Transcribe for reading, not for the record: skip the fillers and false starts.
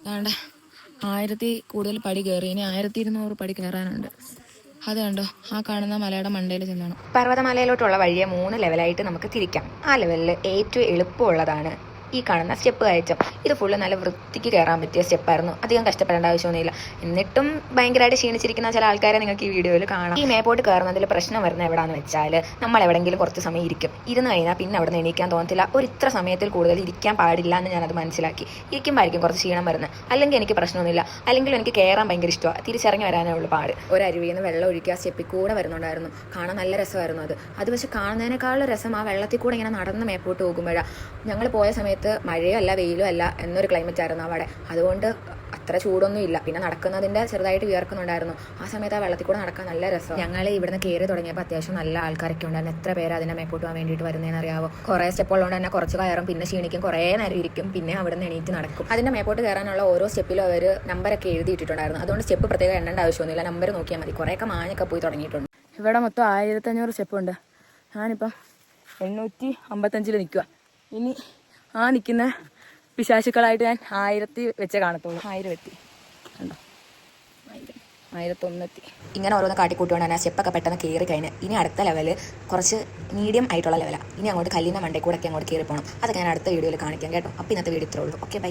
വേണ്ട 1000 കൂടുതൽ പടി കയറി, ഇനി 1200 പടി കയറാനുണ്ട്. അത് കണ്ടോ, ആ കാണുന്ന മലയുടെ മണ്ടയിൽ ചെല്ലണം. പർവ്വതമലയിലോട്ടുള്ള വഴിയെ 3 ലെവലായിട്ട് നമുക്ക് തിരിക്കാം. ആ ലെവലിൽ ഏറ്റവും എളുപ്പമുള്ളതാണ് ഈ കാണുന്ന സ്റ്റെപ്പ് കയറ്റം. ഇത് ഫുള്ള് നല്ല വൃത്തിക്ക് കയറാൻ പറ്റിയ സ്റ്റെപ്പായിരുന്നു. അധികം കഷ്ടപ്പെടേണ്ട ആവശ്യമൊന്നുമില്ല. എന്നിട്ടും ഭയങ്കരമായിട്ട് ക്ഷീണിച്ചിരിക്കുന്ന ചില ആൾക്കാരെ നിങ്ങൾക്ക് ഈ വീഡിയോയിൽ കാണാം. ഈ മേപ്പോട്ട് കയറുന്നതിൽ പ്രശ്നം വരുന്നത് എവിടെയാണെന്ന് വെച്ചാൽ, നമ്മൾ എവിടെയെങ്കിലും കുറച്ച് സമയം ഇരിക്കും. ഇരുന്ന് കഴിഞ്ഞാൽ പിന്നെ അവിടെ നിന്ന് എണീക്കാൻ തോന്നത്തില്ല. ഒരു ഇത്ര സമയത്തിൽ കൂടുതൽ ഇരിക്കാൻ പാടില്ല എന്ന് ഞാനത് മനസ്സിലാക്കി. ഇരിക്കുമ്പോഴായിരിക്കും കുറച്ച് ക്ഷീണം വരുന്നത്. അല്ലെങ്കിൽ എനിക്ക് പ്രശ്നമൊന്നുമില്ല. അല്ലെങ്കിൽ എനിക്ക് കയറാൻ ഭയങ്കര ഇഷ്ടമാണ്. തിരിച്ചിറങ്ങി വരാനേ ഉള്ളൂ പാട്. ഒരു അരുവിയിൽ നിന്ന് വെള്ളം ഒഴിക്കുക സ്റ്റെപ്പിൽ കൂടെ വരുന്നുണ്ടായിരുന്നു. കാണാൻ നല്ല രസമായിരുന്നു അത്. പക്ഷെ കാണുന്നതിനേക്കാളും രസം ആ വെള്ളത്തിൽ കൂടെ ഇങ്ങനെ നടന്ന് മേപ്പോട്ട് പോകുമ്പോഴാണ്. ഞങ്ങൾ പോയ സമയത്ത് മഴയോ അല്ല വെയിലും അല്ല എന്നൊരു ക്ലൈമറ്റ് ആയിരുന്നു അവിടെ. അതുകൊണ്ട് അത്ര ചൂടൊന്നും ഇല്ല. പിന്നെ നടക്കുന്നതിൻ്റെ ചെറുതായിട്ട് വിയർക്കുന്നുണ്ടായിരുന്നു. ആ സമയത്ത് ആ വെള്ളത്തിൽ കൂടെ നടക്കാൻ നല്ല രസം. ഞങ്ങൾ ഇവിടുന്ന് കയറി തുടങ്ങിയപ്പോൾ അത്യാവശ്യം നല്ല ആൾക്കാരൊക്കെ ഉണ്ടായിരുന്നു. എത്ര പേര് അതിനെ മേപ്പോട്ട് പോകാൻ വേണ്ടിയിട്ട് വരുന്നതെന്ന് അറിയാവോ. കുറേ സ്റ്റെപ്പ് ഉള്ളതുകൊണ്ട് തന്നെ കുറച്ച് കയറും, പിന്നെ ക്ഷീണിക്കും, കുറേ നേരം ഇരിക്കും, പിന്നെ അവിടെ നിന്ന് എണീറ്റ് നടക്കും. അതിൻ്റെ മേപ്പോട്ട് കയറാനുള്ള ഓരോ സ്റ്റെപ്പിലും അവർ നമ്പരൊക്കെ എഴുതിയിട്ടിട്ടുണ്ടായിരുന്നു. അതുകൊണ്ട് സ്റ്റെപ്പ് പ്രത്യേകം എണ്ണേണ്ട ആവശ്യമൊന്നുമില്ല. നമ്പർ നോക്കിയാൽ മതി. കുറേയൊക്കെ മാഞ്ഞൊക്കെ പോയി തുടങ്ങിയിട്ടുണ്ട്. ഇവിടെ മൊത്തം 1500 സ്റ്റെപ്പുണ്ട്. ഞാനിപ്പം 855 നിൽക്കുക. ഇനി ആ നിൽക്കുന്ന പിശാചുക്കളായിട്ട് ഞാൻ 1000 വെച്ചേ കാണത്തുള്ളൂ. 1000 എത്തി, കണ്ടോ, 1001 എത്തി. ഇങ്ങനെ ഓരോന്ന് കാട്ടിക്കൂട്ടുകൊണ്ടാണ് ആ സ്റ്റെപ്പൊക്കെ പെട്ടെന്ന് കയറി കഴിഞ്ഞ്. ഇനി അടുത്ത ലെവല് കുറച്ച് മീഡിയം ആയിട്ടുള്ള ലെവലാണ്. ഇനി അങ്ങോട്ട് കല്ലിൻ്റെ മണ്ടേ കൂടെ ഒക്കെ അങ്ങോട്ട് കയറി പോകണം. അതൊക്കെ ഞാൻ അടുത്ത വീഡിയോയിൽ കാണിക്കാം കേട്ടോ. അപ്പോൾ ഇന്നത്തെ വീഡിയോ ഇത്രേ ഉള്ളൂ. Okay, by.